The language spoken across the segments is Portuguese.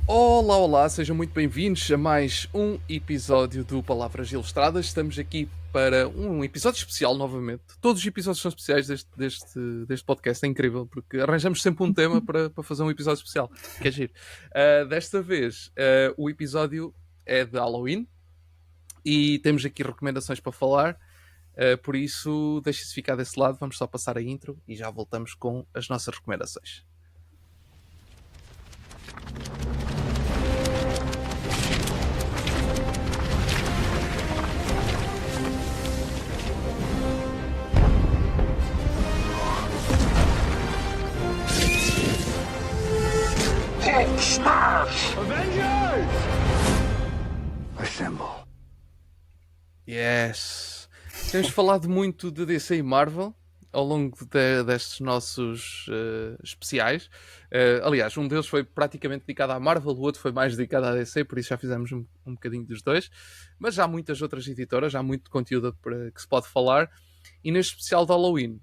Olá, olá, sejam muito bem-vindos a mais um episódio do Palavras Ilustradas. Estamos aqui para um episódio especial novamente. Todos os episódios são especiais deste podcast, é incrível, porque arranjamos sempre um tema para fazer um episódio especial, que é giro. Desta vez, o episódio é de Halloween e temos aqui recomendações para falar. Por isso, deixe-se ficar desse lado, vamos só passar a intro e já voltamos com as nossas recomendações. Hulk smash! Avengers! Assemble. Yes! Temos falado muito de DC e Marvel ao longo destes nossos especiais. Aliás, um deles foi praticamente dedicado à Marvel, o outro foi mais dedicado à DC, por isso já fizemos um bocadinho dos dois. Mas já há muitas outras editoras, já há muito conteúdo que se pode falar. E neste especial de Halloween,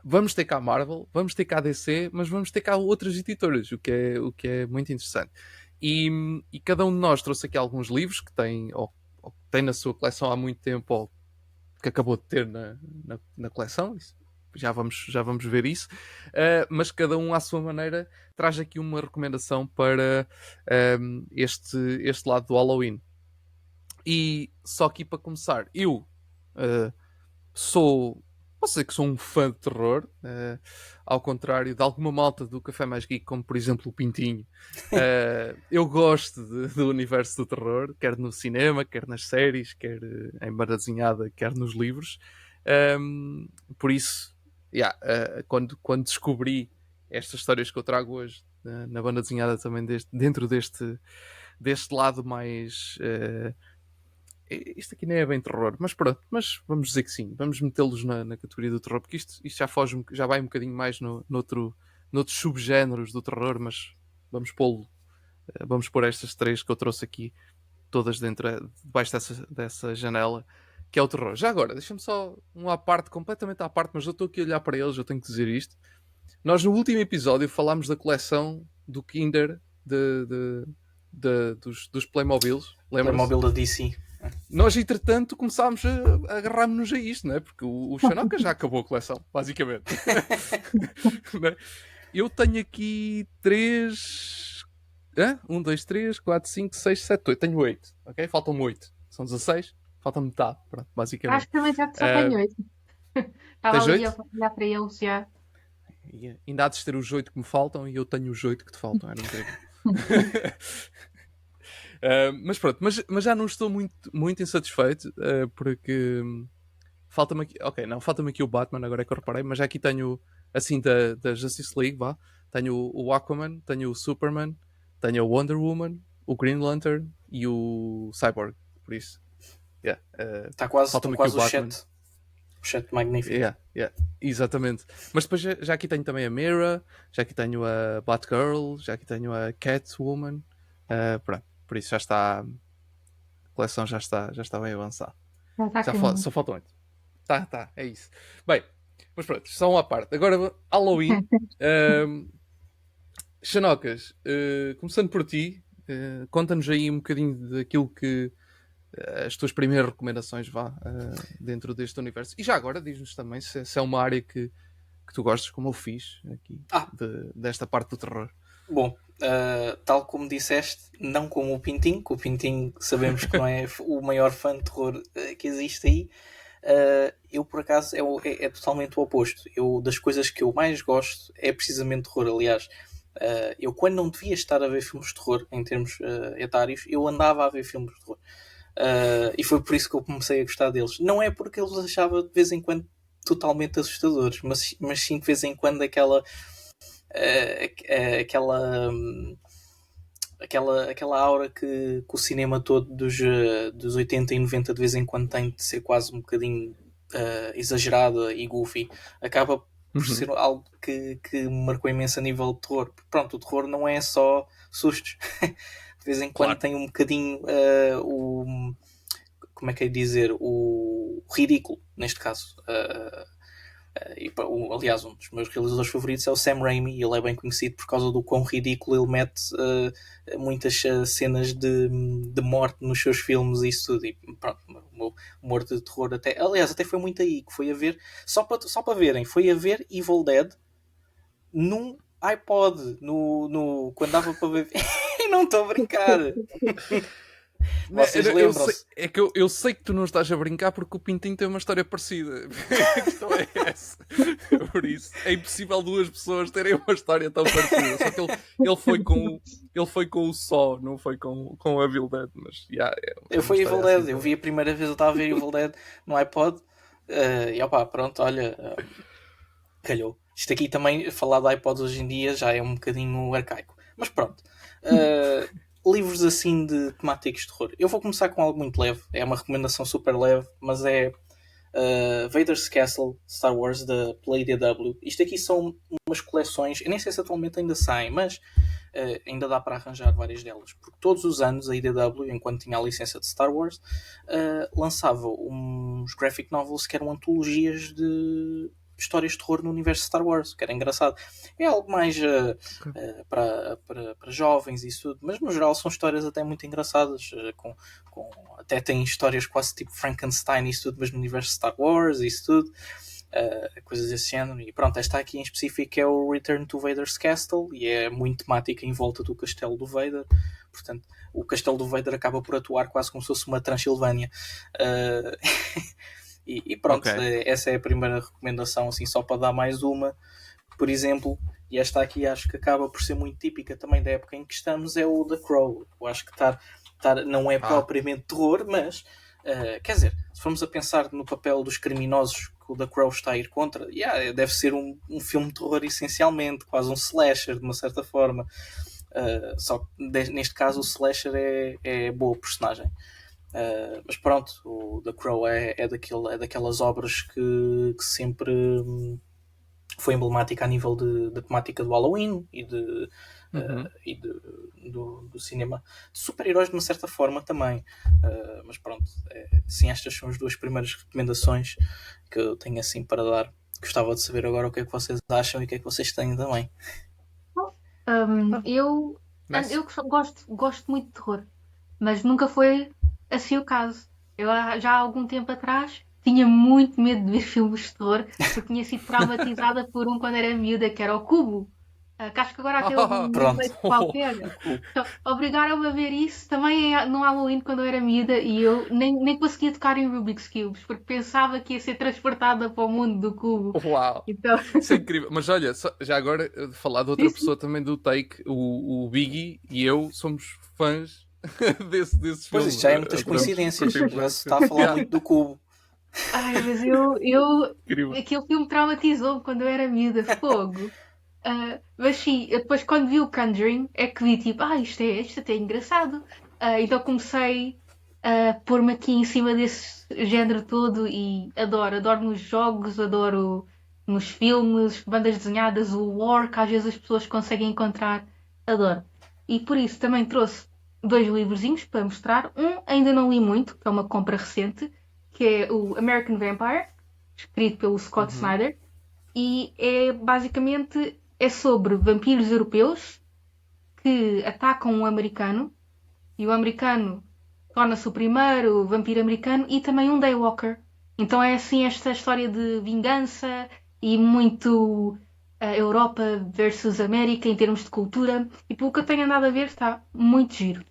vamos ter cá a Marvel, vamos ter cá a DC, mas vamos ter cá outras editoras, o que é muito interessante. E cada um de nós trouxe aqui alguns livros que tem, ou que tem na sua coleção há muito tempo, ou que acabou de ter na coleção. Já vamos ver isso. Mas cada um, à sua maneira, traz aqui uma recomendação para este lado do Halloween. E só aqui para começar, eu sou. Posso dizer que sou um fã de terror, ao contrário de alguma malta do Café Mais Geek, como por exemplo o Pintinho. Eu gosto do universo do terror, quer no cinema, quer nas séries, quer em banda desenhada, quer nos livros. Por isso, quando descobri estas histórias que eu trago hoje na banda desenhada também dentro deste lado mais isto aqui nem é bem terror, mas pronto, mas vamos dizer que sim, vamos metê-los na categoria do terror, porque isto já foge, já vai um bocadinho mais noutros subgéneros do terror, mas vamos vamos pôr estas três que eu trouxe aqui, todas debaixo dessa janela, que é o terror. Já agora, deixa-me só à parte, completamente à parte, mas eu estou aqui a olhar para eles, eu tenho que dizer isto. Nós no último episódio falámos da coleção do Kinder dos Playmobiles, lembra-se? Playmobil da DC. Nós, entretanto, começámos a agarrar-nos a isto, não é? Porque o Xanoca já acabou a coleção, basicamente. Né? Eu tenho aqui 3. 1, 2, 3, 4, 5, 6, 7, 8. Tenho 8, ok? Faltam-me 8. São 16. Falta metade, pronto, Acho basicamente. que também já só tenho 8. Estava Tens ali a 8? olhar para eles já. E ainda há de ter os 8 que me faltam e eu tenho os 8 que te faltam. Era incrível. Mas pronto, mas já não estou muito insatisfeito porque falta-me aqui. Ok, não, falta-me aqui o Batman, agora é que eu reparei, mas já aqui tenho assim da Justice League, vá. Tenho o Aquaman, tenho o Superman, tenho o Wonder Woman, o Green Lantern e o Cyborg. Por isso, yeah, Está quase, falta-me estão aqui o quase Batman. o chat magnífico. Yeah, exatamente. Mas depois já aqui tenho também a Mira, já aqui tenho a Batgirl, já aqui tenho a Catwoman. Pronto, por isso já está. A coleção já está bem avançada. Já está caminho. Só faltam 8. Tá, é isso. Bem, mas pronto, só uma parte. Agora, Halloween. Xanocas, começando por ti, conta-nos aí um bocadinho daquilo que as tuas primeiras recomendações dentro deste universo. E já agora diz-nos também se é uma área que tu gostas, como eu fiz aqui, desta parte do terror. Bom, tal como disseste, não como o Pintinho, que o Pintinho sabemos que não é o maior fã de terror que existe aí. Eu, por acaso, é totalmente o oposto. Das coisas que eu mais gosto é precisamente terror. Aliás, eu quando não devia estar a ver filmes de terror, em termos etários, eu andava a ver filmes de terror. E foi por isso que eu comecei a gostar deles. Não é porque eu os achava de vez em quando totalmente assustadores, mas sim de vez em quando aquela aura que o cinema todo dos 80 e 90 de vez em quando tem de ser quase um bocadinho exagerada e goofy, acaba por ser algo que me marcou imenso a nível de terror. Pronto, o terror não é só sustos. De vez em quando tem um bocadinho como é que é dizer, o ridículo, neste caso. Aliás, um dos meus realizadores favoritos é o Sam Raimi, e ele é bem conhecido por causa do quão ridículo ele mete muitas cenas de morte nos seus filmes e isso tudo. E pronto, o meu humor de terror até foi muito aí, que foi a ver, só para verem, foi a ver Evil Dead num iPod, quando dava para ver. E não estou a brincar. Vocês lembram-se? É que eu sei que tu não estás a brincar porque o Pintinho tem uma história parecida. A questão é essa. Por isso, é impossível duas pessoas terem uma história tão parecida. Só que ele foi com o Só, não foi com a Evil Dead. Mas, eu fui Evil Dead. Assim, eu vi a primeira vez, eu estava a ver Evil Dead no iPod. E opá, pronto, olha, calhou. Isto aqui também, falar de iPods hoje em dia já é um bocadinho arcaico. Mas pronto. Livros assim de temáticos de terror. Eu vou começar com algo muito leve. É uma recomendação super leve, mas é Vader's Castle, Star Wars, pela IDW. Isto aqui são umas coleções, eu nem sei se atualmente ainda saem, mas ainda dá para arranjar várias delas. Porque todos os anos a IDW, enquanto tinha a licença de Star Wars, lançava uns graphic novels que eram antologias de histórias de terror no universo Star Wars, que era engraçado. É algo mais para jovens e isso tudo, mas no geral são histórias até muito engraçadas, até tem histórias quase tipo Frankenstein e isso tudo, mas no universo Star Wars e isso tudo, coisas desse género. E pronto, esta aqui em específico é o Return to Vader's Castle, e é muito temática em volta do castelo do Vader. Portanto, o castelo do Vader acaba por atuar quase como se fosse uma Transilvânia. E pronto, okay. Essa é a primeira recomendação, assim, só para dar mais uma. Por exemplo, e esta aqui acho que acaba por ser muito típica também da época em que estamos, é o The Crow. Eu acho que não é propriamente terror, mas quer dizer, se formos a pensar no papel dos criminosos que o The Crow está a ir contra, deve ser um filme de terror essencialmente, quase um slasher de uma certa forma. Só que neste caso o slasher é boa personagem. Mas pronto, o The Crow é daquelas obras que sempre foi emblemática a nível da temática do Halloween e do cinema de super-heróis de uma certa forma também. Mas pronto, sim, estas são as duas primeiras recomendações que eu tenho assim para dar. Gostava de saber agora o que é que vocês acham e o que é que vocês têm também. Eu gosto muito de terror, mas nunca foi assim o caso. Eu já há algum tempo atrás tinha muito medo de ver filmes de terror, porque tinha sido traumatizada por um quando era miúda, que era o Cubo. Que acho que agora até houve um leite qualquer. Então, obrigaram-me a ver isso também no Halloween quando eu era miúda, e eu nem conseguia tocar em Rubik's Cubes, porque pensava que ia ser transportada para o mundo do Cubo. Uau! Então... Isso é incrível. Mas olha, já agora, falar de outra pessoa também do Take, o Biggie e eu somos fãs desses filmes. Pois isto já é muitas coincidências, já se está a falar muito do Cubo. Ai, mas aquele filme traumatizou-me quando eu era miúda, fogo. Mas sim, depois quando vi o Conjuring é que vi tipo, isto até é engraçado. Então comecei a pôr-me aqui em cima desse género todo e adoro nos jogos, adoro nos filmes, bandas desenhadas, o lore que às vezes as pessoas conseguem encontrar, adoro. E por isso também trouxe 2 livrozinhos para mostrar. Um ainda não li muito, que é uma compra recente, que é o American Vampire, escrito pelo Scott Snyder, e basicamente sobre vampiros europeus que atacam um americano, e o americano torna-se o primeiro vampiro americano e também um Daywalker. Então é assim esta história de vingança e muito Europa versus América em termos de cultura, e pelo que eu tenho andado a ver está muito giro.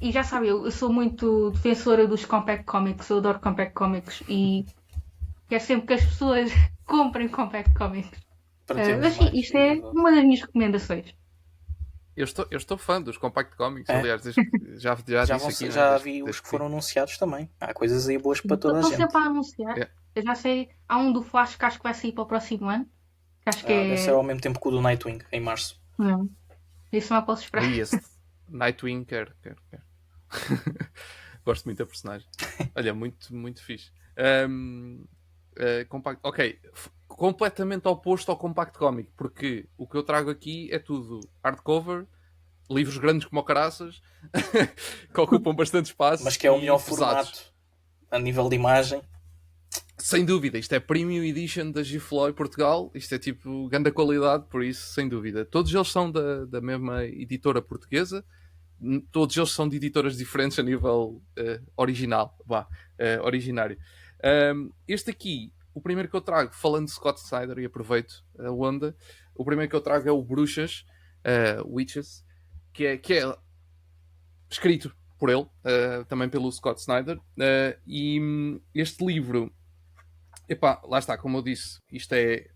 E já sabe, eu sou muito defensora dos Compact Comics, eu adoro Compact Comics e quero sempre que as pessoas comprem Compact Comics. Mas sim, isto é uma das minhas recomendações. Eu estou fã dos Compact Comics, aliás, já disse aqui. Já vi os que foram anunciados também. Há coisas aí boas para toda a gente. Estou sempre a anunciar. Eu já sei, há um do Flash que acho que vai sair para o próximo ano. Que acho que deve ser ao mesmo tempo que o do Nightwing, em março. Não. Isso não posso esperar. Nightwing, quero. Gosto muito da personagem. Olha, muito, muito fixe. Ok, completamente oposto ao Compact Comic, porque o que eu trago aqui é tudo hardcover, livros grandes como o caraças, que ocupam bastante espaço. Mas que é o melhor formato a nível de imagem. Sem dúvida, isto é Premium Edition da Gifloy Portugal, isto é tipo grande qualidade, por isso, sem dúvida. Todos eles são da mesma editora portuguesa, todos eles são de editoras diferentes a nível original, originário. Este aqui, o primeiro que eu trago, falando de Scott Snyder, e aproveito a onda, o primeiro que eu trago é o Bruxas, Witches, que é escrito por ele, também pelo Scott Snyder, e este livro, epá, lá está, como eu disse, isto é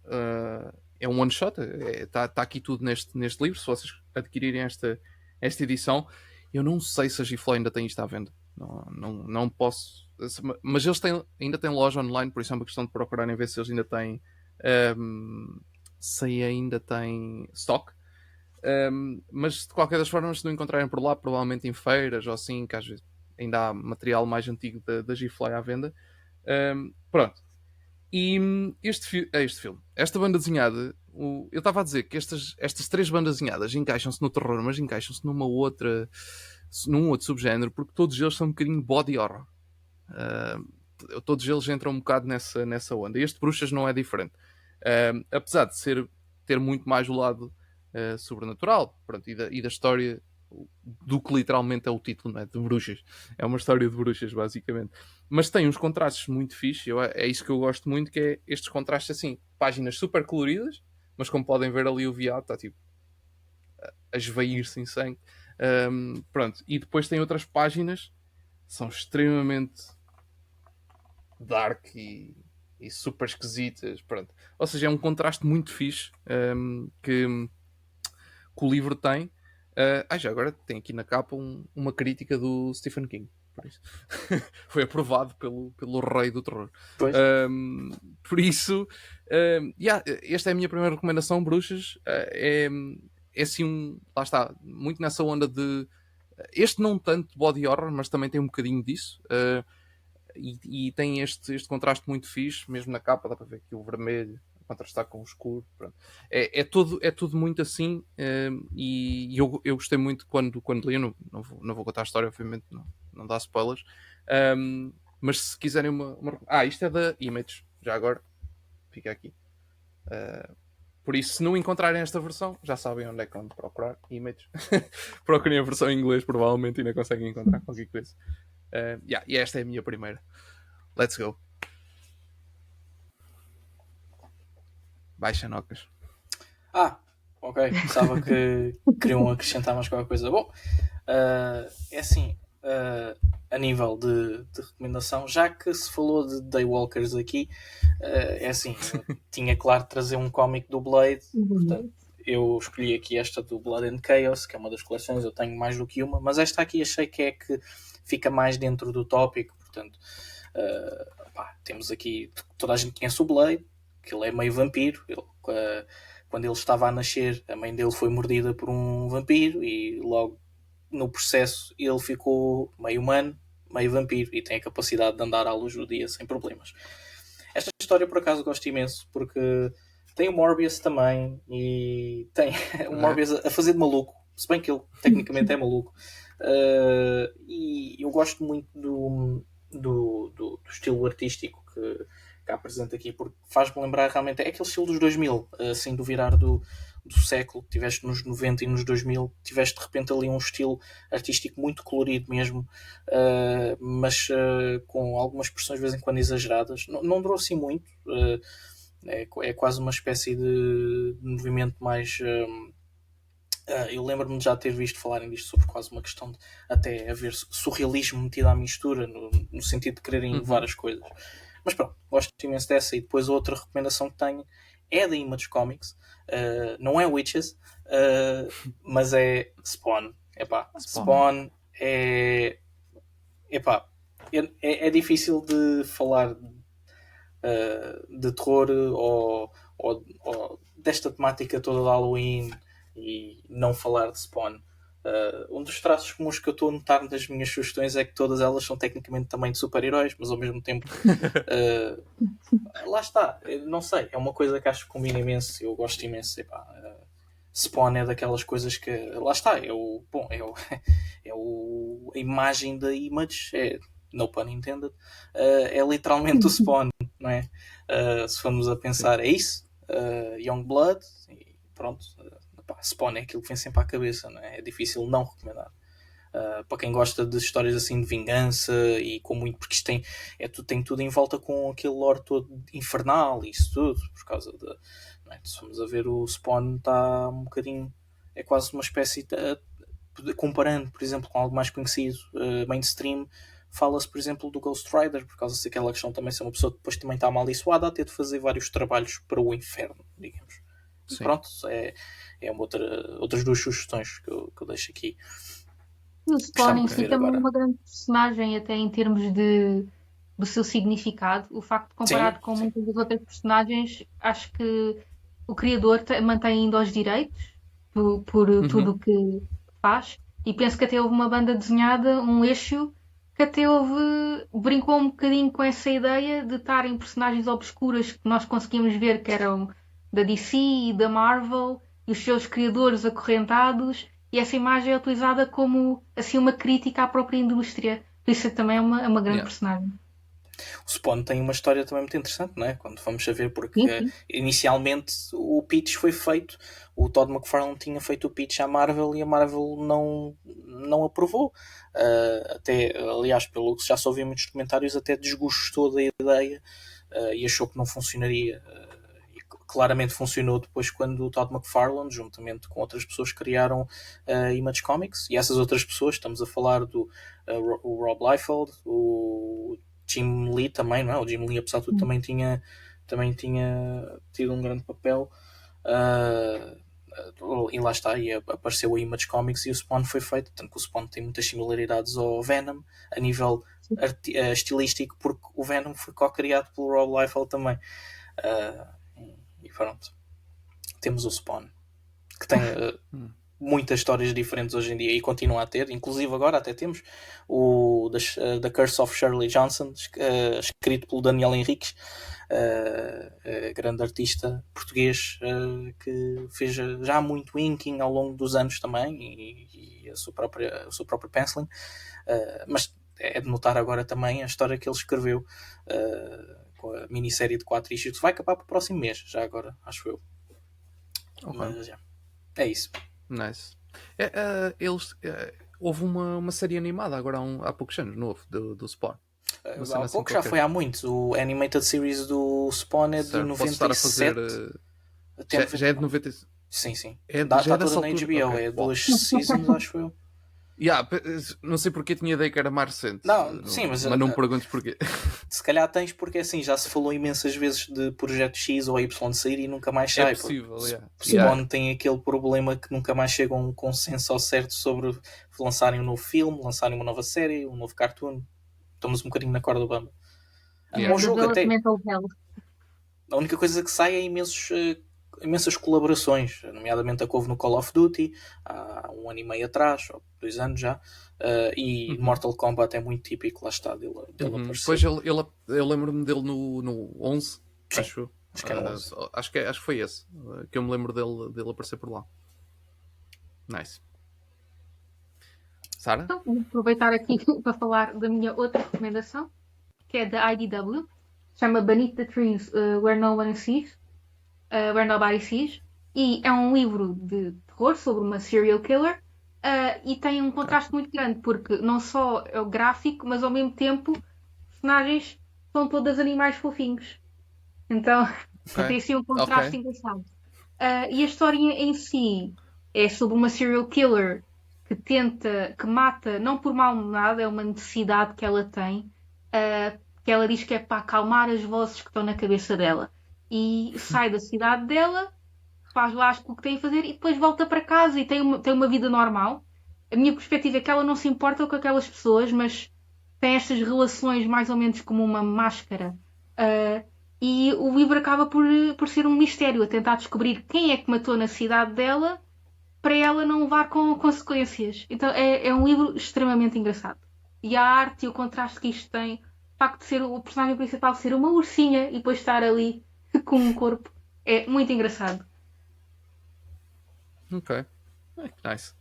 um one shot, está aqui tudo neste livro. Se vocês adquirirem esta edição, eu não sei se a Gifloy ainda tem isto à venda, não posso, mas eles ainda têm loja online, por isso é uma questão de procurarem ver se eles ainda têm se ainda têm stock. Mas de qualquer das formas, se não encontrarem por lá, provavelmente em feiras ou assim, que às vezes ainda há material mais antigo da Gifloy à venda. Pronto. E este filme, esta banda desenhada, eu estava a dizer que estas 3 bandas desenhadas encaixam-se no terror, mas encaixam-se num outro subgénero, porque todos eles são um bocadinho body horror. Todos eles entram um bocado nessa onda. Este Bruxas não é diferente. Apesar de ter muito mais o lado sobrenatural, pronto, e da história do que literalmente é o título, não é? De bruxas. É uma história de bruxas, basicamente. Mas tem uns contrastes muito fixes. É isso que eu gosto muito, que é estes contrastes assim, páginas super coloridas, mas como podem ver ali o viado está tipo a esvair-se em sangue. Pronto. E depois tem outras páginas que são extremamente dark e super esquisitas. Pronto. Ou seja, é um contraste muito fixe que o livro tem. Já agora tem aqui na capa uma crítica do Stephen King. Por isso. Foi aprovado pelo rei do terror. Por isso, esta é a minha primeira recomendação, Bruxas. É assim, lá está, muito nessa onda de... Este não tanto body horror, mas também tem um bocadinho disso. E tem este contraste muito fixe, mesmo na capa, dá para ver aqui o vermelho contrastar com o escuro. Pronto. É tudo muito assim, e eu gostei muito quando li. Não vou contar a história, obviamente não dá spoilers, mas se quiserem isto é da Image, já agora fica aqui. Por isso, se não encontrarem esta versão, já sabem onde é que vão procurar. Image. Procurem a versão em inglês, provavelmente ainda conseguem encontrar qualquer coisa. E esta é a minha primeira. Let's go. Baixa nocas. Ok. Pensava que queriam acrescentar mais qualquer coisa. Bom, é assim, a nível de recomendação, já que se falou de Daywalkers aqui, é assim, tinha claro de trazer um cómic do Blade, portanto, eu escolhi aqui esta do Blood and Chaos, que é uma das coleções, eu tenho mais do que uma, mas esta aqui achei que fica mais dentro do tópico, portanto, temos aqui, toda a gente conhece o Blade, que ele é meio vampiro. Quando ele estava a nascer, a mãe dele foi mordida por um vampiro e logo no processo ele ficou meio humano, meio vampiro e tem a capacidade de andar à luz do dia sem problemas. Esta história por acaso gosto imenso, porque tem o Morbius também, e tem o Morbius a fazer de maluco, se bem que ele tecnicamente é maluco. E eu gosto muito do estilo artístico que apresenta aqui, porque faz-me lembrar realmente, é aquele estilo dos 2000, assim, do virar do século. Tiveste nos 90 e nos 2000, tiveste de repente ali um estilo artístico muito colorido mesmo, mas com algumas expressões de vez em quando exageradas. Não durou assim muito, é quase uma espécie de movimento mais... eu lembro-me de já ter visto falarem disto, sobre quase uma questão de até haver surrealismo metido à mistura, no sentido de quererem várias coisas. Mas pronto, gosto imenso dessa. E depois a outra recomendação que tenho é da Image Comics. Não é Witches, mas é Spawn. Spawn é difícil de falar de terror ou desta temática toda de Halloween e não falar de Spawn. Um dos traços comuns que eu estou a notar nas minhas sugestões é que todas elas são tecnicamente também de super-heróis, mas ao mesmo tempo lá está, não sei, é uma coisa que acho que combina imenso. Eu gosto imenso. Spawn é daquelas coisas que, lá está, a imagem da Image, no pun intended, é literalmente o Spawn. não é? Se formos a pensar, é isso. Youngblood, e pronto. Spawn é aquilo que vem sempre à cabeça, não é? É difícil não recomendar. Para quem gosta de histórias assim de vingança e com muito, porque isto tem tudo em volta com aquele lore todo infernal e isso tudo, por causa de, não é? Se formos a ver, o Spawn está um bocadinho, é quase uma espécie de, comparando, por exemplo, com algo mais conhecido, mainstream, fala-se, por exemplo, do Ghost Rider, por causa daquela questão também ser uma pessoa que depois também está amaldiçoada a ter de fazer vários trabalhos para o inferno, digamos. Sim. Pronto, é outras duas sugestões que eu deixo aqui. O Spawn em si também é uma grande personagem, até em termos do seu significado. O facto de comparado com muitas das outras personagens, acho que o criador mantém ainda os direitos por tudo o que faz. E penso que até houve uma banda desenhada, um eixo, que até brincou um bocadinho com essa ideia de estarem personagens obscuras que nós conseguimos ver que eram da DC e da Marvel e os seus criadores acorrentados, e essa imagem é utilizada como assim, uma crítica à própria indústria. Por isso também é uma grande personagem. O Spawn tem uma história também muito interessante, não é? Quando vamos a ver, porque inicialmente o pitch foi feito, o Todd McFarlane tinha feito o pitch à Marvel e a Marvel não aprovou. Até, aliás, pelo que já só ouvi muitos comentários, até desgostou da ideia e achou que não funcionaria. E claramente funcionou depois quando o Todd McFarlane, juntamente com outras pessoas, criaram Image Comics. E essas outras pessoas, estamos a falar do o Rob Liefeld, o Jim Lee também, não é? O Jim Lee, apesar de tudo, também tinha tido um grande papel. E lá está, e apareceu a Image Comics e o Spawn foi feito. Tanto que o Spawn tem muitas similaridades ao Venom a nível estilístico, porque o Venom foi co-criado pelo Rob Liefeld também. E pronto, temos o Spawn, que tem muitas histórias diferentes hoje em dia e continua a ter. Inclusive agora até temos o The Curse of Shirley Johnson, escrito pelo Daniel Henriques, grande artista português, que fez já muito inking ao longo dos anos também, e o seu próprio penciling, mas é de notar agora também a história que ele escreveu com a minissérie de 4 issues que vai acabar para o próximo mês, já agora, acho eu. Mas é isso. Nice. Houve uma série animada agora há poucos anos, novo, do Spawn. Há pouco já foi há muito. O Animated Series do Spawn é de 97. Já é de 97. Sim. Está toda na HBO, é 2 seasons, acho eu. Não sei porque tinha ideia que era mais recente. Mas não me perguntes porquê. Se calhar tens, porque assim já se falou imensas vezes de Projeto X ou Y sair e nunca mais sai. É possível, Spawn tem aquele problema que nunca mais chega a um consenso ao certo sobre lançarem um novo filme, lançarem uma nova série, um novo cartoon. Estamos um bocadinho na corda bamba. Um jogo até. A única coisa que sai é imensas colaborações, nomeadamente a que houve no Call of Duty há 1 ano e meio atrás, ou 2 anos já, e Mortal Kombat é muito típico, lá está, dele aparecer. Depois eu lembro-me dele no 11, Sim, acho que era 11. Acho que foi esse que eu me lembro dele aparecer por lá. Nice. Sara? Então, vou aproveitar aqui para falar da minha outra recomendação, que é da IDW, chama Beneath the Trees, Where Nobody Sees, e é um livro de terror sobre uma serial killer, e tem um contraste muito grande, porque não só é o gráfico, mas ao mesmo tempo os personagens são todos animais fofinhos. Então tem assim um contraste engraçado. E a história em si é sobre uma serial killer que mata, não por mal nada, é uma necessidade que ela tem, que ela diz que é para acalmar as vozes que estão na cabeça dela. E sai da cidade dela, faz lá o que tem a fazer e depois volta para casa e tem uma vida normal. A minha perspectiva é que ela não se importa com aquelas pessoas, mas tem estas relações mais ou menos como uma máscara. E o livro acaba por ser um mistério, a tentar descobrir quem é que matou na cidade dela para ela não levar com consequências. Então é um livro extremamente engraçado. E a arte e o contraste que isto tem, o facto de ser o personagem principal ser uma ursinha e depois estar ali com um corpo, é muito engraçado. Ok. Nice.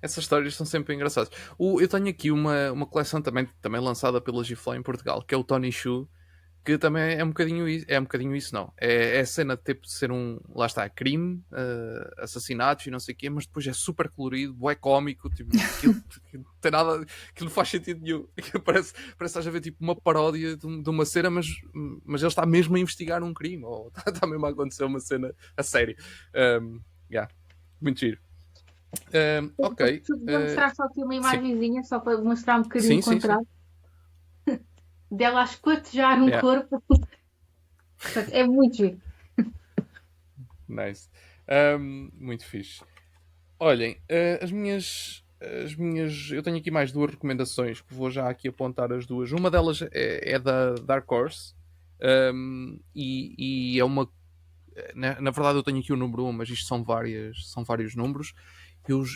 Essas histórias são sempre engraçadas. Eu tenho aqui uma coleção também lançada pela Giflay em Portugal, que é o Tony Shu, que também é um bocadinho isso, não. É a cena de ter de ser lá está, crime, assassinatos e não sei o quê, mas depois é super colorido, é cómico, tipo, aquilo não tem nada, aquilo não faz sentido nenhum. Parece que estás a ver tipo uma paródia de uma cena, mas ele está mesmo a investigar um crime, ou está mesmo a acontecer uma cena a sério. Yeah, muito giro. Ok. Se podia mostrar só aqui uma Sim. imagenzinha, só para mostrar um bocadinho Sim, o sim, sim. contraste dela a esquartejar um Yeah. corpo. Portanto, é muito giro. Nice. Muito fixe. Olhem, as minhas. Eu tenho aqui mais duas recomendações que vou já aqui apontar as duas. Uma delas é da Dark Horse. E é uma. Na verdade, eu tenho aqui o número 1, mas isto são vários números.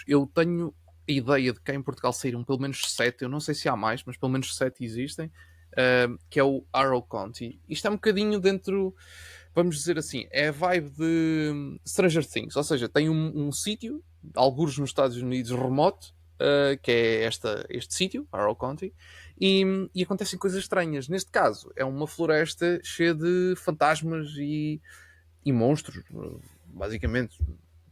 Eu tenho a ideia de que cá em Portugal saíram pelo menos 7. Eu não sei se há mais, mas pelo menos 7 existem. Que é o Arrow County. Isto é um bocadinho dentro. Vamos dizer assim, é a vibe de Stranger Things, ou seja, tem um sítio, algures nos Estados Unidos remoto, que é este sítio, Arrow County, e acontecem coisas estranhas. Neste caso, é uma floresta cheia de fantasmas e monstros, basicamente.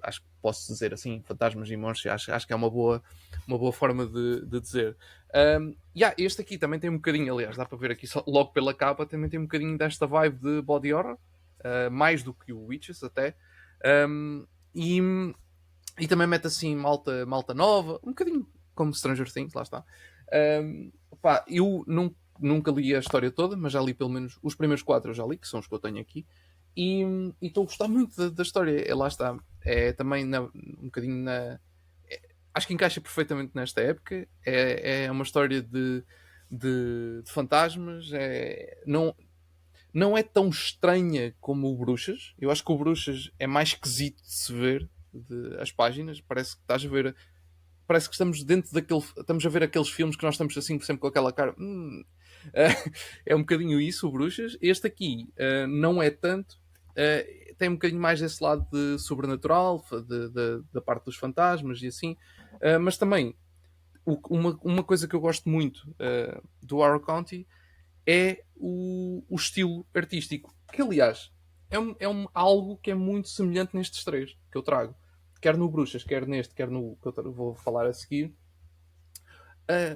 Acho que posso dizer assim, fantasmas e monstros, acho que é uma boa forma de dizer. Este aqui também tem um bocadinho, aliás, dá para ver aqui logo pela capa, também tem um bocadinho desta vibe de body horror. Mais do que o Witches até, e também mete assim malta nova, um bocadinho como Stranger Things, lá está. Eu nunca li a história toda, mas já li pelo menos os primeiros 4 eu já li, que são os que eu tenho aqui, e estou a gostar muito da história. Lá está, é também um bocadinho acho que encaixa perfeitamente nesta época. É uma história de fantasmas, não é tão estranha como o Bruxas. Eu acho que o Bruxas é mais esquisito de se ver as páginas. Parece que estás a ver. Parece que estamos dentro daquele. Estamos a ver aqueles filmes que nós estamos assim sempre com aquela cara. É um bocadinho isso, o Bruxas. Este aqui não é tanto. Tem um bocadinho mais desse lado de sobrenatural, da parte dos fantasmas e assim. Mas também, uma coisa que eu gosto muito do Arrow County é o estilo artístico. Que, aliás, é algo que é muito semelhante nestes 3 que eu trago. Quer no Bruxas, quer neste, quer no que eu vou falar a seguir.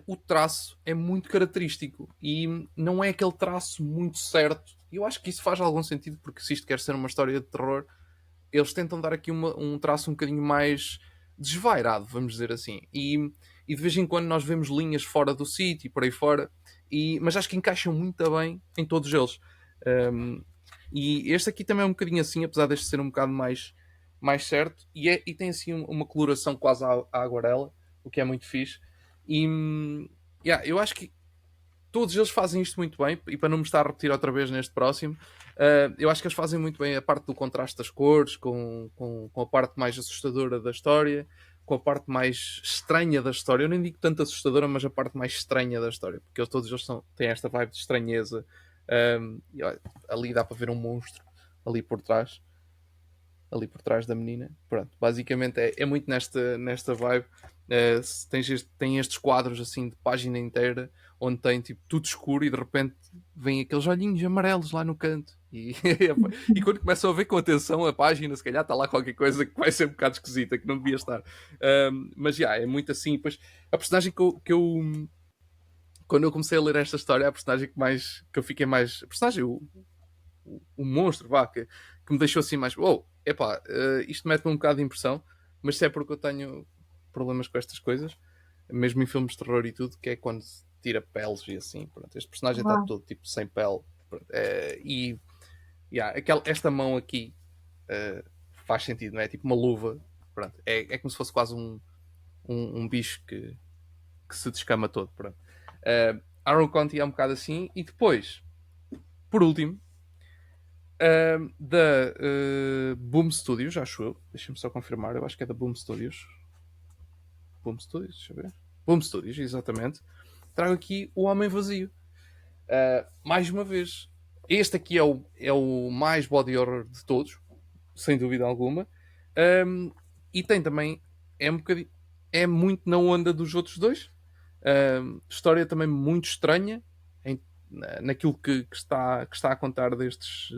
O traço é muito característico e não é aquele traço muito certo. E eu acho que isso faz algum sentido, porque se isto quer ser uma história de terror, eles tentam dar aqui um traço um bocadinho mais desvairado, vamos dizer assim. E de vez em quando nós vemos linhas fora do sítio e por aí fora, mas acho que encaixam muito bem em todos eles. E este aqui também é um bocadinho assim, apesar deste ser um bocado mais certo, e tem assim uma coloração quase à aguarela, o que é muito fixe. Eu acho que todos eles fazem isto muito bem, e para não me estar a repetir outra vez neste próximo, eu acho que eles fazem muito bem a parte do contraste das cores, com a parte mais assustadora da história, com a parte mais estranha da história. Eu nem digo tanto assustadora, mas a parte mais estranha da história, porque todos eles têm esta vibe de estranheza. Ali dá para ver um monstro ali por trás da menina. Pronto, basicamente é muito nesta vibe. Tem estes quadros assim de página inteira onde tem tipo tudo escuro e de repente vem aqueles olhinhos amarelos lá no canto e quando começam a ver com atenção a página, se calhar está lá qualquer coisa que vai ser um bocado esquisita, que não devia estar. Mas é muito assim. Pois a personagem que eu quando eu comecei a ler esta história, a personagem que eu fiquei mais, a personagem, o monstro, que me deixou assim mais, isto mete-me um bocado de impressão, mas se é porque eu tenho problemas com estas coisas, mesmo em filmes de terror e tudo, que é quando se tira peles e assim. Pronto, este personagem está todo tipo sem pele. Pronto, esta mão aqui faz sentido, não é? Tipo uma luva. Pronto, é como se fosse quase um bicho que se descama todo. Pronto. Arrow County é um bocado assim. E depois, por último, da Boom Studios, acho eu. Deixa-me só confirmar, eu acho que é da Boom Studios. Boom Studios, deixa eu ver. Boom Studios, exatamente. Trago aqui O Homem Vazio. Mais uma vez, este aqui é o mais body horror de todos, sem dúvida alguma. E tem também, é muito na onda dos outros dois. História também muito estranha, naquilo que está a contar destes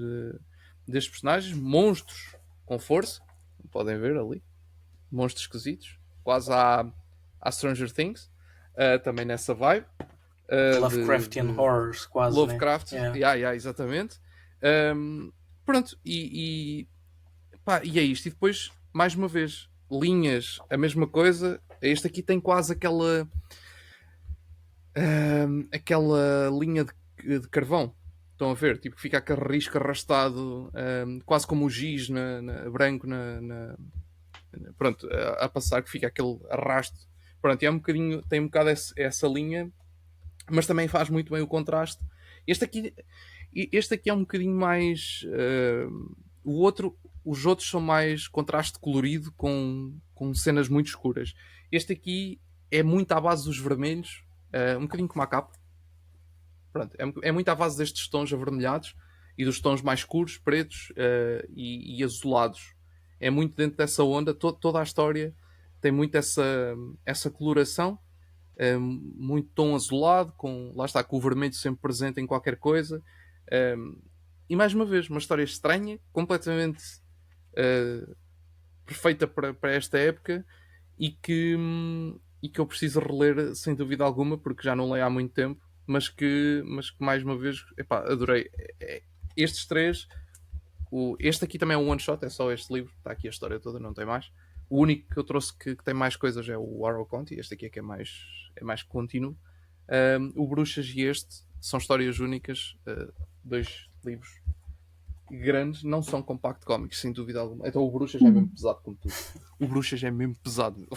personagens, monstros com força, podem ver ali, monstros esquisitos, quase à Stranger Things, também nessa vibe. Lovecraftian horrors, quase. Lovecraft, né? Exatamente. Pronto, e é isto. E depois, mais uma vez, linhas, a mesma coisa. Este aqui tem quase aquela linha de carvão. Estão a ver? Tipo, fica aquele risco arrastado, quase como o giz branco pronto, a passar, que fica aquele arrasto. Pronto, é tem um bocado essa linha, mas também faz muito bem o contraste. Este aqui é um bocadinho mais... os outros são mais contraste colorido com cenas muito escuras. Este aqui é muito à base dos vermelhos, um bocadinho como a capa. Pronto, é muito à base destes tons avermelhados e dos tons mais escuros, pretos e azulados. É muito dentro dessa onda. Toda a história tem muito essa coloração, muito tom azulado, lá está, com o vermelho sempre presente em qualquer coisa. E mais uma vez, uma história estranha, completamente perfeita para esta época e que eu preciso reler sem dúvida alguma, porque já não leio há muito tempo, mas que mais uma vez, adorei. Estes três, este aqui também é um one shot, é só este livro, está aqui a história toda, não tem mais. O único que eu trouxe que tem mais coisas é o Arrow County, este aqui é que é mais contínuo. O Bruxas e este são histórias únicas, 2 livros grandes, não são compact comics, sem dúvida alguma. Então o Bruxas é mesmo pesado como tudo. O Bruxas é mesmo pesado.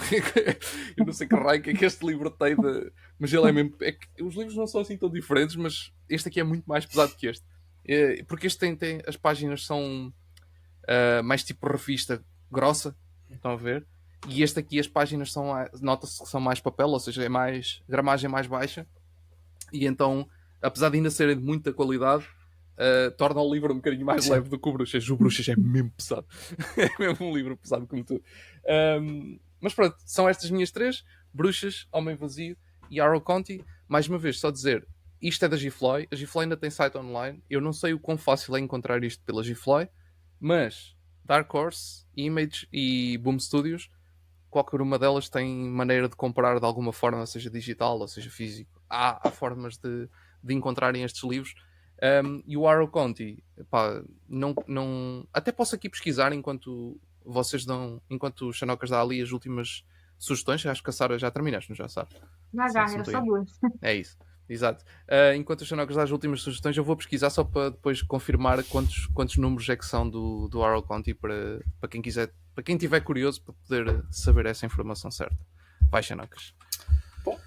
Eu não sei que raio que é que este livro tem, mas ele é mesmo... os livros não são assim tão diferentes, mas este aqui é muito mais pesado que este. Porque este tem as páginas são mais tipo revista grossa, estão a ver? E este aqui as páginas nota-se que são mais papel, ou seja, é mais gramagem mais baixa, e então, apesar de ainda serem de muita qualidade, torna o livro um bocadinho mais leve do que o Bruxas. O Bruxas é mesmo pesado. É mesmo um livro pesado como tu. Mas pronto, são estas minhas 3: Bruxas, Homem Vazio e Arrow County. Mais uma vez, só dizer, isto é da Gfloy. A Gfloy ainda tem site online. Eu não sei o quão fácil é encontrar isto pela Gfloy, mas Dark Horse, Image e Boom Studios, qualquer uma delas tem maneira de comprar de alguma forma, seja digital ou seja físico. Há formas de encontrarem estes livros. E o Arrow County, não, até posso aqui pesquisar enquanto o Xanocas dá ali as últimas sugestões. Acho que a Sara já terminaste, não já, Sara? Já, era só 2. É isso, exato. Enquanto o Xanocas dá as últimas sugestões, eu vou pesquisar só para depois confirmar quantos números é que são do Arrow County para quem quiser, para quem estiver curioso, para poder saber essa informação certa. Vai, Xanocas. Bom,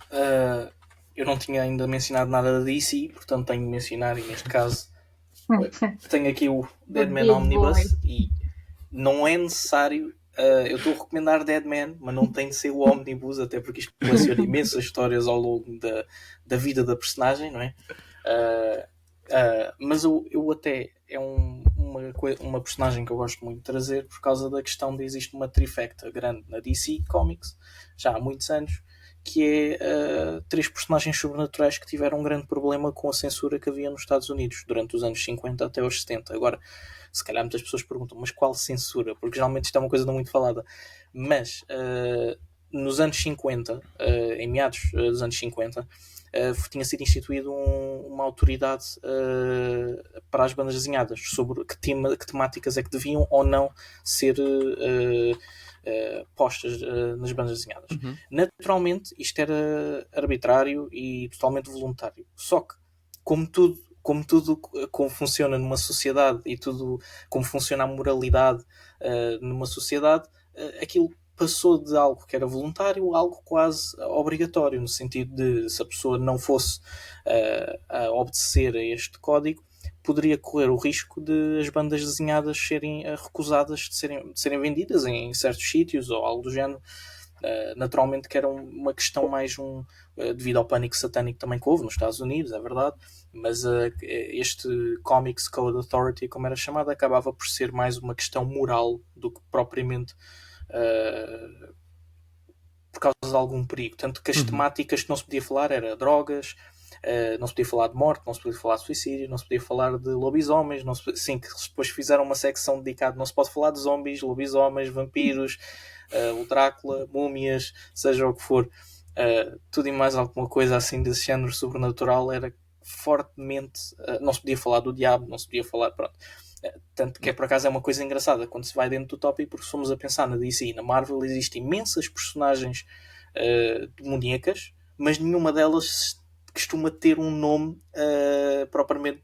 eu não tinha ainda mencionado nada da DC, portanto tenho de mencionar, e neste caso tenho aqui o Deadman Omnibus, e não é necessário, eu estou a recomendar Deadman, mas não tem de ser o Omnibus, até porque isto coleciona imensas histórias ao longo da vida da personagem, não é? Mas eu até é uma personagem que eu gosto muito de trazer por causa da questão de existe uma trifecta grande na DC Comics, já há muitos anos, que é 3 personagens sobrenaturais que tiveram um grande problema com a censura que havia nos Estados Unidos durante os anos 50 até os 70. Agora, se calhar muitas pessoas perguntam, mas qual censura? Porque geralmente isto é uma coisa não muito falada. Mas nos anos 50, em meados dos anos 50, tinha sido instituído uma autoridade para as bandas desenhadas sobre que temáticas é que deviam ou não ser postas nas bandas desenhadas. Uhum. Naturalmente, isto era arbitrário e totalmente voluntário. Só que, como tudo como funciona numa sociedade e tudo como funciona a moralidade numa sociedade, aquilo passou de algo que era voluntário a algo quase obrigatório, no sentido de, se a pessoa não fosse a obedecer a este código, poderia correr o risco de as bandas desenhadas serem recusadas de serem vendidas em certos sítios ou algo do género. Naturalmente que era uma questão mais devido ao pânico satânico também que houve nos Estados Unidos, é verdade, mas este Comics Code Authority, como era chamado, acabava por ser mais uma questão moral do que propriamente por causa de algum perigo. Tanto que as temáticas que não se podia falar era drogas, não se podia falar de morte, não se podia falar de suicídio, não se podia falar de lobisomens, não se... sim, que depois fizeram uma secção dedicada, não se pode falar de zombies, lobisomens, vampiros, o Drácula, múmias, seja o que for. Tudo e mais alguma coisa assim desse género sobrenatural era fortemente... não se podia falar do diabo, não se podia falar... Pronto. Tanto que por acaso é uma coisa engraçada quando se vai dentro do tópico, porque se formos a pensar na DC e na Marvel existem imensas personagens demoníacas, mas nenhuma delas costuma ter um nome propriamente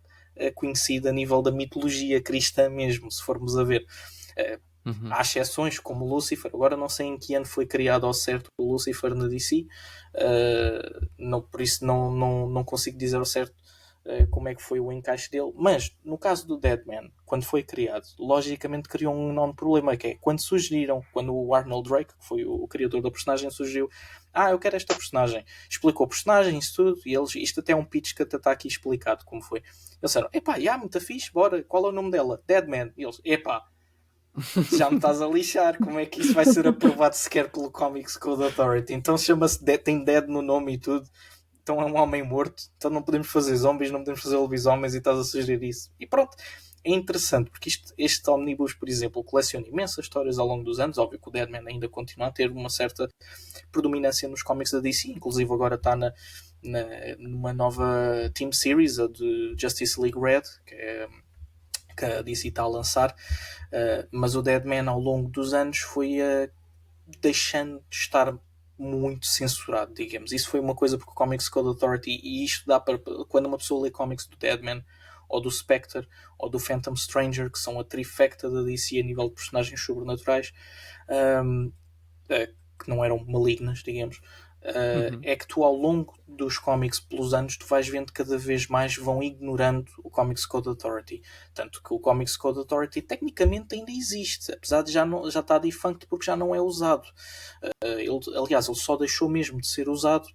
conhecido a nível da mitologia cristã mesmo, se formos a ver. Há exceções como Lucifer. Agora não sei em que ano foi criado ao certo o Lucifer na DC, por isso não consigo dizer ao certo como é que foi o encaixe dele, mas no caso do Deadman, quando foi criado, logicamente criou um enorme problema, que é quando o Arnold Drake, que foi o criador da personagem, sugeriu, eu quero esta personagem, explicou a personagem, isso tudo, e eles, isto até é um pitch que até está aqui explicado como foi. Eles disseram, muito fixe, bora, qual é o nome dela? Deadman. E eles, já me estás a lixar, como é que isso vai ser aprovado sequer pelo Comics Code Authority? Então chama-se tem Dead no nome e tudo, então é um homem morto, então não podemos fazer zombies, não podemos fazer lobisomens, e estás a sugerir isso. E pronto, é interessante, porque este Omnibus, por exemplo, coleciona imensas histórias ao longo dos anos. Óbvio que o Deadman ainda continua a ter uma certa predominância nos cómics da DC, inclusive agora está numa nova Team Series, a de Justice League Red, que a DC está a lançar, mas o Deadman ao longo dos anos foi deixando de estar muito censurado, digamos. Isso foi uma coisa porque o Comics Code Authority, e isto dá para, quando uma pessoa lê cómics do Deadman, ou do Spectre, ou do Phantom Stranger, que são a trifecta da DC a nível de personagens sobrenaturais, que não eram malignas, digamos, é que tu ao longo dos cómics pelos anos tu vais vendo cada vez mais vão ignorando o Comics Code Authority, tanto que o Comics Code Authority tecnicamente ainda existe, apesar de já está defunct porque já não é usado. Ele só deixou mesmo de ser usado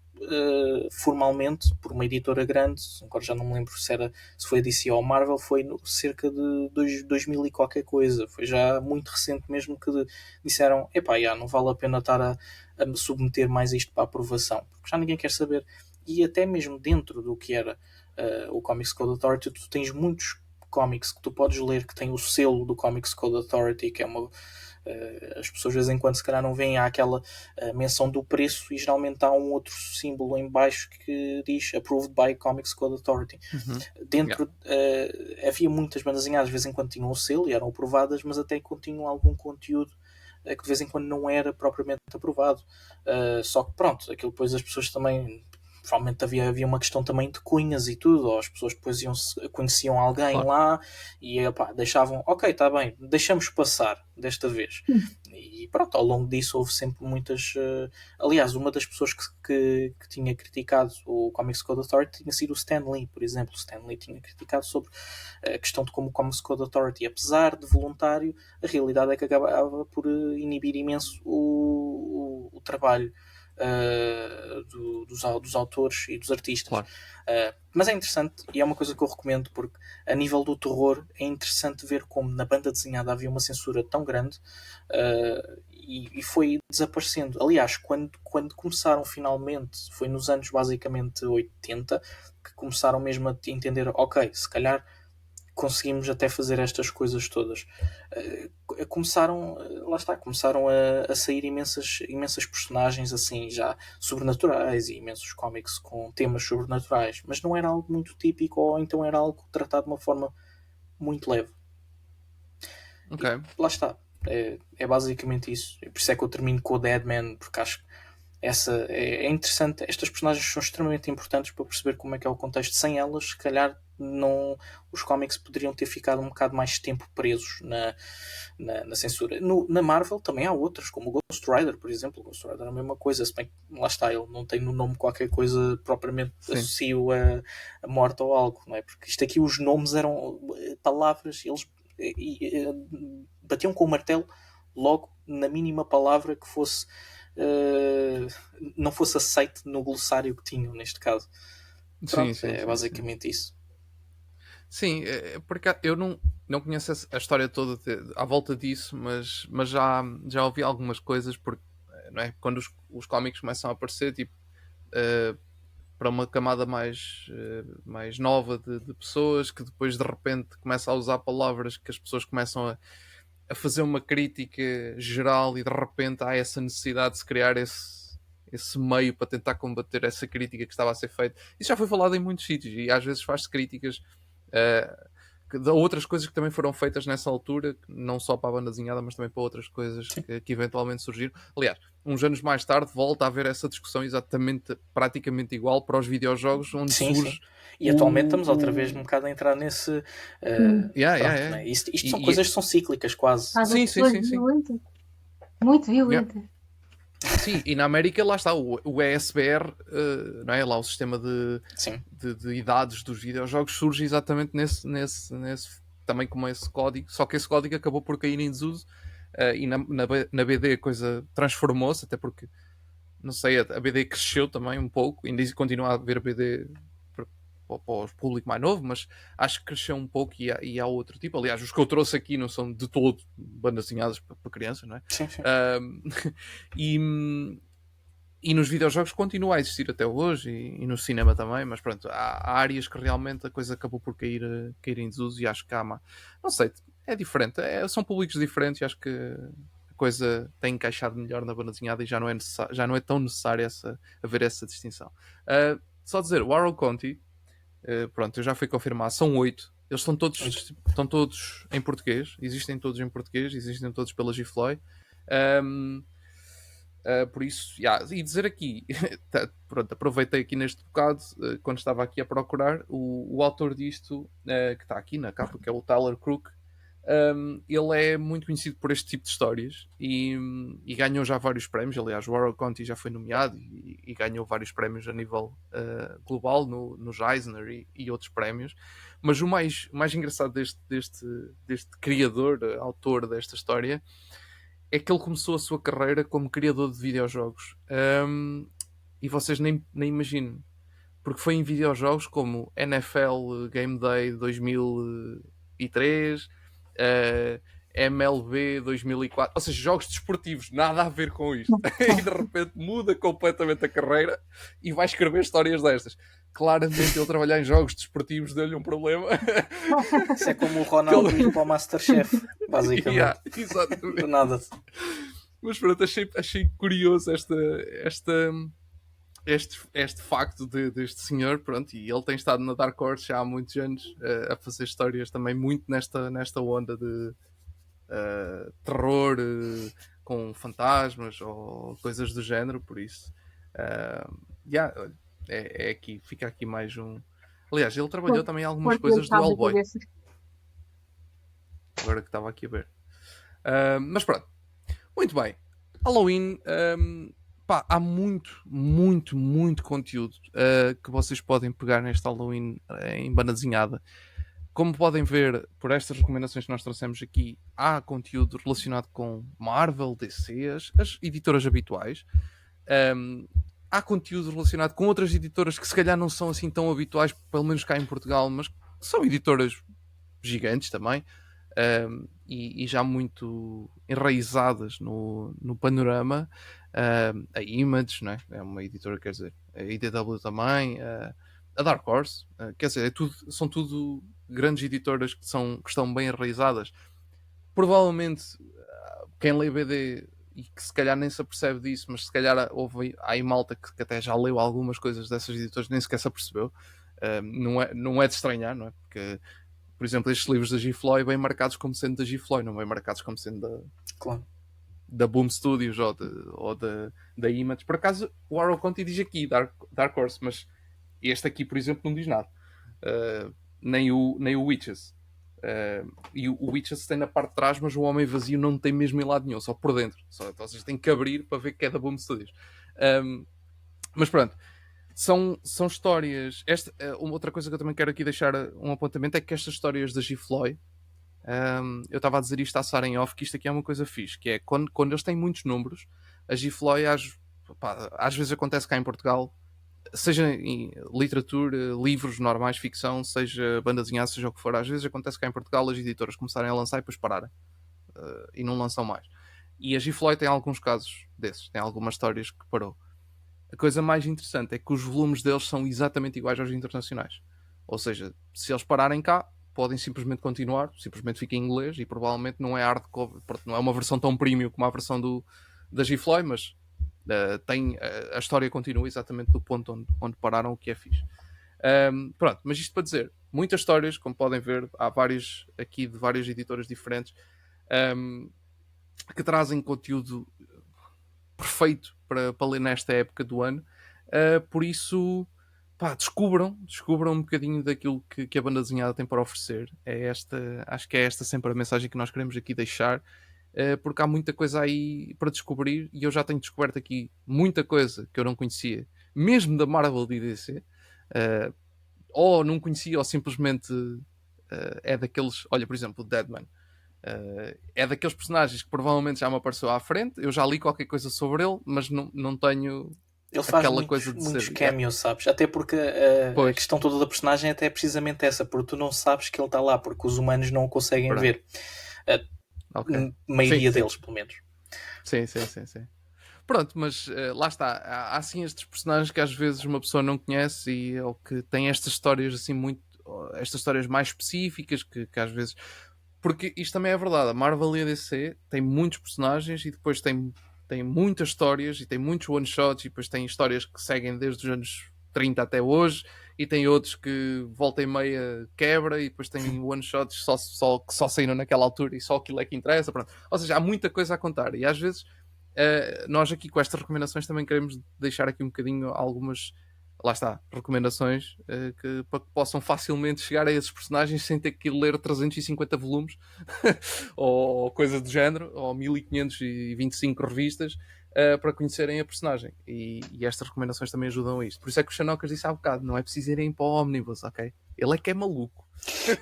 formalmente por uma editora grande, agora já não me lembro se foi a DC ou a Marvel, foi cerca de 2000 e qualquer coisa, foi já muito recente mesmo que disseram, não vale a pena estar a submeter mais isto para aprovação, porque já ninguém quer saber. E até mesmo dentro do que era o Comics Code Authority, tu tens muitos cómics que tu podes ler que têm o selo do Comics Code Authority, que é uma... as pessoas de vez em quando se calhar não veem aquela menção do preço, e geralmente há um outro símbolo em baixo que diz Approved by Comics Code Authority. Dentro havia muitas bandas desenhadas, de vez em quando tinham o selo e eram aprovadas, mas até continham algum conteúdo que de vez em quando não era propriamente aprovado. Só que pronto, aquilo depois as pessoas também... Provavelmente havia uma questão também de cunhas e tudo, ou as pessoas depois conheciam alguém lá e deixavam, ok, está bem, deixamos passar desta vez. E pronto, ao longo disso houve sempre muitas... aliás, uma das pessoas que tinha criticado o Comics Code Authority tinha sido o Stan Lee, por exemplo. O Stan Lee tinha criticado sobre a questão de como o Comics Code Authority, apesar de voluntário, a realidade é que acabava por inibir imenso o trabalho dos autores e dos artistas. Claro. Mas é interessante e é uma coisa que eu recomendo, porque a nível do terror é interessante ver como na banda desenhada havia uma censura tão grande e foi desaparecendo. Aliás, quando começaram finalmente, foi nos anos basicamente 80 que começaram mesmo a entender, ok, se calhar conseguimos até fazer estas coisas todas. Começaram a sair imensas personagens assim já sobrenaturais e imensos cómics com temas sobrenaturais, mas não era algo muito típico, ou então era algo tratado de uma forma muito leve. Okay. E lá está, é basicamente isso. Por isso é que eu termino com o Deadman, porque acho que é interessante. Estas personagens são extremamente importantes para perceber como é que é o contexto. Sem elas, se calhar os cómics poderiam ter ficado um bocado mais tempo presos na censura. Na Marvel também há outras, como o Ghost Rider, por exemplo. O Ghost Rider é a mesma coisa, se bem que lá está, ele não tem no nome qualquer coisa propriamente associo a morte ou algo, não é? Porque isto aqui, os nomes eram palavras, eles batiam com o martelo logo na mínima palavra que fosse não fosse aceite no glossário que tinham, neste caso. Pronto, sim, basicamente isso. Sim, porque eu não conheço a história toda à volta disso, mas já ouvi algumas coisas, porque não é? Quando os cómics começam a aparecer, tipo, para uma camada mais nova de pessoas, que depois de repente começa a usar palavras que as pessoas começam a fazer uma crítica geral, e de repente há essa necessidade de se criar esse meio para tentar combater essa crítica que estava a ser feita. Isso já foi falado em muitos sítios, e às vezes faz-se críticas de outras coisas que também foram feitas nessa altura, não só para a banda desenhada, mas também para outras coisas que eventualmente surgiram. Aliás, uns anos mais tarde volta a haver essa discussão exatamente, praticamente igual para os videojogos, onde surge... E atualmente estamos outra vez um bocado a entrar nesse... Né? Isto são coisas que são cíclicas, quase. Sim. Muito violentas. Sim, e na América lá está o ESBR, não é? Lá o sistema de idades dos videojogos surge exatamente nesse também como esse código, só que esse código acabou por cair em desuso, e na BD a coisa transformou-se, até porque, não sei, a BD cresceu também um pouco, ainda continua a haver BD para o público mais novo, mas acho que cresceu um pouco, e há outro tipo. Aliás, os que eu trouxe aqui não são de todo bandas desenhadas para crianças, não é? Sim. E nos videojogos continua a existir até hoje, e no cinema também, mas pronto, há áreas que realmente a coisa acabou por cair em desuso, e acho que não sei, é diferente, são públicos diferentes, e acho que a coisa tem encaixado melhor na banda desenhada, e já não é tão necessário haver essa distinção. Só dizer, o Warhol Conti, pronto, eu já fui confirmar, são 8. Eles estão todos em português, existem todos em português, existem todos pela Gifloy. Por isso, e dizer aqui, pronto, aproveitei aqui neste bocado, quando estava aqui a procurar, o autor disto, que está aqui na capa, que é o Tyler Crook, ele é muito conhecido por este tipo de histórias, e ganhou já vários prémios. Aliás, o Warhol Conti já foi nomeado e ganhou vários prémios a nível global, nos Eisner e outros prémios. Mas o mais engraçado deste criador, autor desta história, é que ele começou a sua carreira como criador de videojogos, e vocês nem imaginam, porque foi em videojogos como NFL Game Day 2003, MLB 2004, ou seja, jogos desportivos, nada a ver com isto. E de repente muda completamente a carreira e vai escrever histórias destas. Claramente ele trabalhar em jogos desportivos deu-lhe um problema. Isso é como o Ronaldo ir para o Masterchef, basicamente. Exatamente. Do nada. Mas pronto, achei curioso este facto deste senhor, pronto, e ele tem estado na Dark Horse já há muitos anos, a fazer histórias também muito nesta onda de terror, com fantasmas ou coisas do género, por isso aqui, fica aqui mais um. Aliás, ele trabalhou também em algumas coisas do Hellboy, agora que estava aqui a ver. Mas pronto, muito bem. Halloween, há muito conteúdo que vocês podem pegar neste Halloween em banda desenhada. Como podem ver por estas recomendações que nós trouxemos aqui, há conteúdo relacionado com Marvel, DC, as editoras habituais. Há conteúdo relacionado com outras editoras que se calhar não são assim tão habituais, pelo menos cá em Portugal, mas são editoras gigantes também, e já muito enraizadas no panorama. A Image, não é? É uma editora, quer dizer, a IDW também, a Dark Horse, quer dizer, são tudo grandes editoras que estão bem enraizadas. Provavelmente quem lê BD e que se calhar nem se apercebe disso, mas se calhar há aí malta que até já leu algumas coisas dessas editoras, nem sequer se apercebeu. Não é de estranhar, não é? Porque, por exemplo, estes livros da Gifloy bem marcados como sendo da Gifloy, não bem marcados como sendo da Boom Studios ou da Image. Por acaso o Warhol Conti diz aqui Dark Horse, mas este aqui, por exemplo, não diz nada. Nem o Witches. E o Witches tem na parte de trás, mas o Homem Vazio não tem mesmo em lado nenhum, só por dentro. Então vocês têm que abrir para ver que é da Boom Studios. Mas pronto, são histórias. Uma outra coisa que eu também quero aqui deixar um apontamento é que estas histórias da Gifloy, eu estava a dizer isto à Sara em off, que isto aqui é uma coisa fixe, que é quando eles têm muitos números, a Gifloy às vezes acontece cá em Portugal, seja em literatura, livros normais, ficção, seja banda desenhada, seja o que for, às vezes acontece cá em Portugal as editoras começarem a lançar e depois pararem, e não lançam mais. E a Gifloy tem alguns casos desses, tem algumas histórias que parou. A coisa mais interessante é que os volumes deles são exatamente iguais aos internacionais. Ou seja, se eles pararem cá, podem simplesmente continuar, simplesmente fica em inglês e provavelmente não é hardcover, não é uma versão tão premium como a versão da Gifloy, mas a história continua exatamente do ponto onde pararam, o que é fixe. Pronto, mas isto para dizer, muitas histórias, como podem ver, há várias aqui de várias editoras diferentes que trazem conteúdo perfeito para ler nesta época do ano. Por isso, pá, descubram um bocadinho daquilo que a banda desenhada tem para oferecer. Acho que é esta sempre a mensagem que nós queremos aqui deixar, porque há muita coisa aí para descobrir e eu já tenho descoberto aqui muita coisa que eu não conhecia, mesmo da Marvel e DC, ou não conhecia ou simplesmente é daqueles, olha, por exemplo, o Deadman. É daqueles personagens que provavelmente já me apareceu à frente, eu já li qualquer coisa sobre ele, mas não tenho ele faz aquela coisa de muitos ser cameos, sabes? Até porque a questão toda da personagem até é precisamente essa, porque tu não sabes que ele está lá, porque os humanos não o conseguem ver. Maioria deles, pelo menos. Sim. Pronto, mas lá está. Há assim estes personagens que às vezes uma pessoa não conhece ou que têm estas histórias assim estas histórias mais específicas que às vezes... Porque isto também é verdade, a Marvel e a DC tem muitos personagens e depois tem muitas histórias e tem muitos one-shots e depois tem histórias que seguem desde os anos 30 até hoje e tem outros que volta e meia quebra e depois tem one-shots que só saíram naquela altura e só aquilo é que interessa. Pronto. Ou seja, há muita coisa a contar e às vezes nós aqui com estas recomendações também queremos deixar aqui um bocadinho algumas... Lá está, recomendações para que possam facilmente chegar a esses personagens sem ter que ler 350 volumes ou coisa do género, ou 1525 revistas para conhecerem a personagem. E estas recomendações também ajudam a isto. Por isso é que o Xanocas disse há bocado, não é preciso irem para o Omnibus, ok? Ele é que é maluco.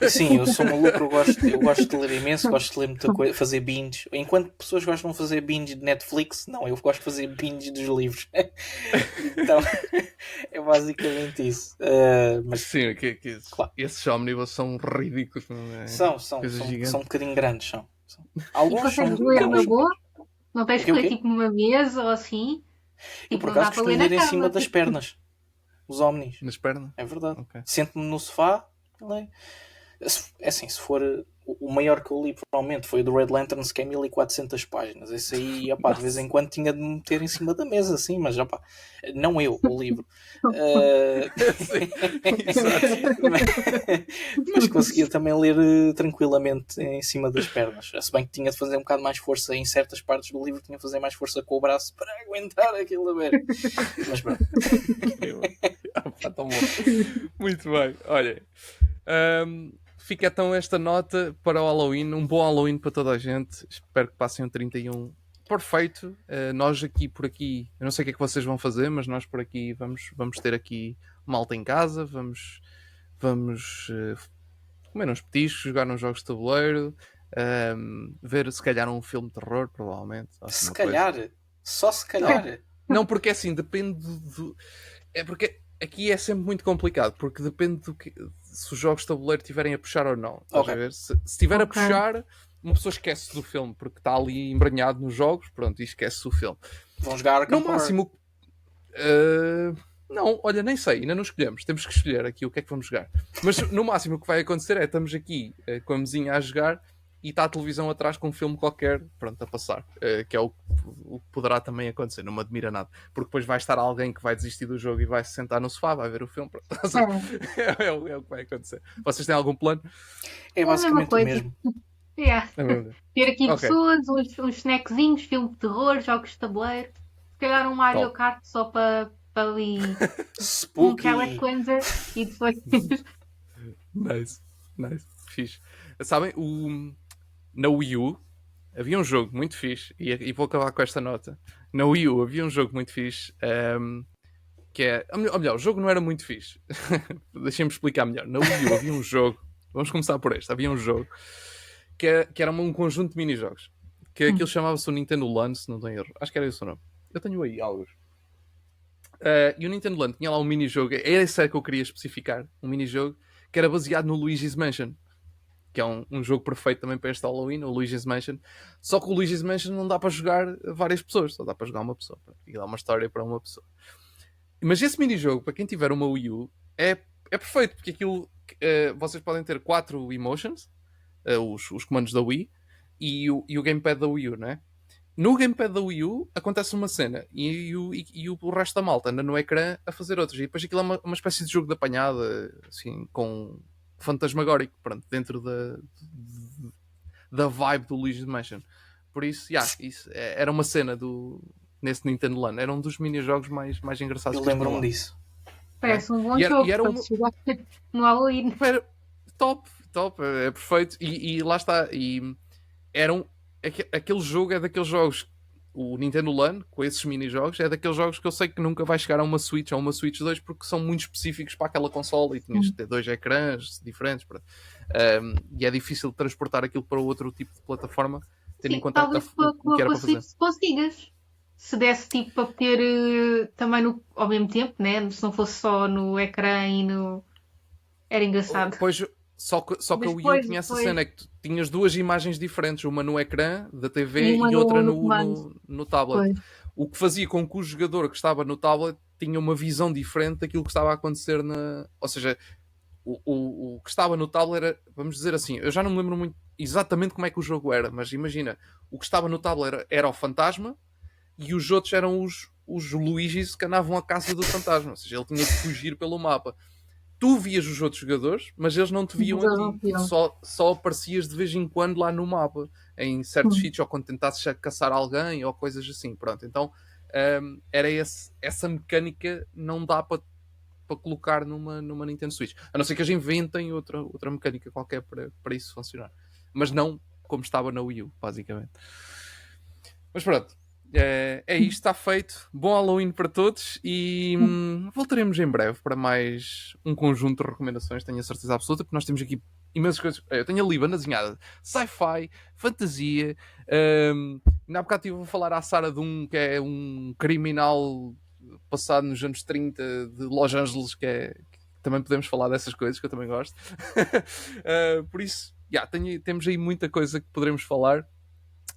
Sim, eu sou maluco, eu gosto de ler imenso, gosto de ler muita coisa, fazer binge. Enquanto pessoas gostam de fazer binge de Netflix, não, eu gosto de fazer binge dos livros. Então, é basicamente isso. Mas, sim, claro. Esses Omnibus são ridículos. Não é? São um bocadinho grandes. São. Alguns são ler na boa? Não tens que ler tipo numa mesa ou assim? Eu por acaso costumo ler em cima das pernas. Os Omnis. Nas pernas? É verdade. Okay. Sento-me no sofá. É assim, se for o maior que eu li provavelmente foi o do Red Lanterns, que é 1400 páginas. Esse aí, opá, de vez em quando tinha de me meter em cima da mesa, assim, mas opá, não eu, o livro. Mas conseguia também ler tranquilamente em cima das pernas. Se bem que tinha de fazer um bocado mais força em certas partes do livro, tinha de fazer mais força com o braço para aguentar aquilo a ver. Mas pronto. Tão bom. Muito bem, olha. Fica então esta nota para o Halloween. Um bom Halloween para toda a gente. Espero que passem um 31 perfeito. Nós por aqui, eu não sei o que é que vocês vão fazer, mas nós por aqui vamos ter aqui malta em casa. Vamos comer uns petiscos, jogar uns jogos de tabuleiro, ver se calhar um filme de terror, provavelmente. Se calhar, só se calhar. Não, porque assim, depende do... É porque aqui é sempre muito complicado, porque depende se os jogos de tabuleiro estiverem a puxar ou não. Okay. A ver? Se estiver a puxar, uma pessoa esquece do filme, porque está ali embranhado nos jogos, pronto, e esquece o filme. Vão jogar no máximo... não, olha, nem sei, ainda não escolhemos. Temos que escolher aqui o que é que vamos jogar. Mas no máximo o que vai acontecer é estamos aqui com a mesinha a jogar e está a televisão atrás com um filme qualquer, pronto, a passar. Que é o que poderá também acontecer, não me admira nada. Porque depois vai estar alguém que vai desistir do jogo e vai se sentar no sofá, vai ver o filme. É o que vai acontecer. Vocês têm algum plano? É basicamente o mesmo. Yeah. Ter aqui pessoas, uns snackzinhos, filme de terror, jogos de tabuleiro. Se calhar um Mario Kart só para ali um Kelly Cleanser e depois... Nice. Fixe. Sabem, na Wii U havia um jogo muito fixe e vou acabar com esta nota. Na Wii U havia um jogo muito fixe que é... Ou melhor, o jogo não era muito fixe. Deixem-me explicar melhor. Na Wii U havia um jogo, vamos começar por este. Havia um jogo que era um conjunto de mini-jogos. Que aquilo chamava-se o Nintendo Land, se não tenho erro. Acho que era esse o nome. Eu tenho aí alguns. E o Nintendo Land tinha lá um mini-jogo. Era esse que eu queria especificar. Um mini-jogo que era baseado no Luigi's Mansion. Que é um jogo perfeito também para este Halloween, o Luigi's Mansion. Só que o Luigi's Mansion não dá para jogar várias pessoas, só dá para jogar uma pessoa. E dá uma história para uma pessoa. Mas esse minijogo, para quem tiver uma Wii U, é perfeito, porque aquilo vocês podem ter 4 emotions, os comandos da Wii, e o gamepad da Wii U, não é? No gamepad da Wii U acontece uma cena e o resto da malta anda no ecrã a fazer outros. E depois aquilo é uma espécie de jogo de apanhada, assim, com fantasmagórico, pronto, dentro da vibe do Luigi's Mansion. Por isso, isso era uma cena nesse Nintendo Land. Era um dos mini-jogos mais engraçados. Eu lembro-me disso. Parece um bom jogo para chegar no Halloween. Era top, é perfeito. E lá está. E aquele jogo é daqueles jogos, o Nintendo Land, com esses mini-jogos, é daqueles jogos que eu sei que nunca vai chegar a uma Switch ou uma Switch 2 porque são muito específicos para aquela consola e tinhas de ter 2 ecrãs diferentes. E é difícil de transportar aquilo para outro tipo de plataforma, tendo em conta talvez o que era para fazer. Se consigas. Se desse tipo para ter também ao mesmo tempo, né? Se não fosse só no ecrã e no... Era engraçado. Pois, só que a Wii U tinha essa cena, é que tu tinhas 2 imagens diferentes, uma no ecrã da TV e outra no tablet. Pois. O que fazia com que o jogador que estava no tablet tinha uma visão diferente daquilo que estava a acontecer Ou seja, o que estava no tablet era, vamos dizer assim, eu já não me lembro muito exatamente como é que o jogo era, mas imagina, o que estava no tablet era o fantasma e os outros eram os Luigis que andavam à caça do fantasma, ou seja, ele tinha que fugir pelo mapa. Tu vias os outros jogadores, mas eles não te viam a ti. Só aparecias de vez em quando lá no mapa, em certos sítios, ou quando tentasses caçar alguém, ou coisas assim. Pronto, então era essa mecânica não dá para colocar numa Nintendo Switch. A não ser que eles inventem outra mecânica qualquer para isso funcionar. Mas não como estava na Wii U, basicamente. Mas pronto. É isto, está feito. Bom Halloween para todos e voltaremos em breve para mais um conjunto de recomendações, tenho a certeza absoluta, porque nós temos aqui imensas coisas. Eu tenho ali banda desenhada, sci-fi, fantasia. Ainda há bocado estive a falar à Sara de um que é um criminal passado nos anos 30 de Los Angeles, que também podemos falar dessas coisas, que eu também gosto. Por isso, temos aí muita coisa que poderemos falar,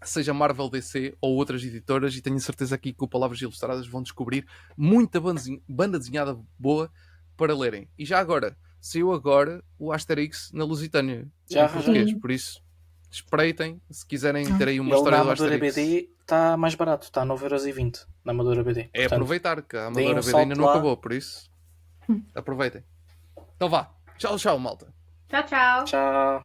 seja Marvel, DC ou outras editoras, e tenho certeza aqui que o Palavras Ilustradas vão descobrir muita banda desenhada boa para lerem. E já agora, saiu agora o Asterix na Lusitânia em português, por isso espreitem se quiserem ter aí uma história do Asterix. Na Amadora BD está mais barato, está a 9,20€ na Amadora BD. É portanto, aproveitar, que a Amadora BD ainda não acabou, por isso aproveitem. Então vá, tchau, malta. Tchau.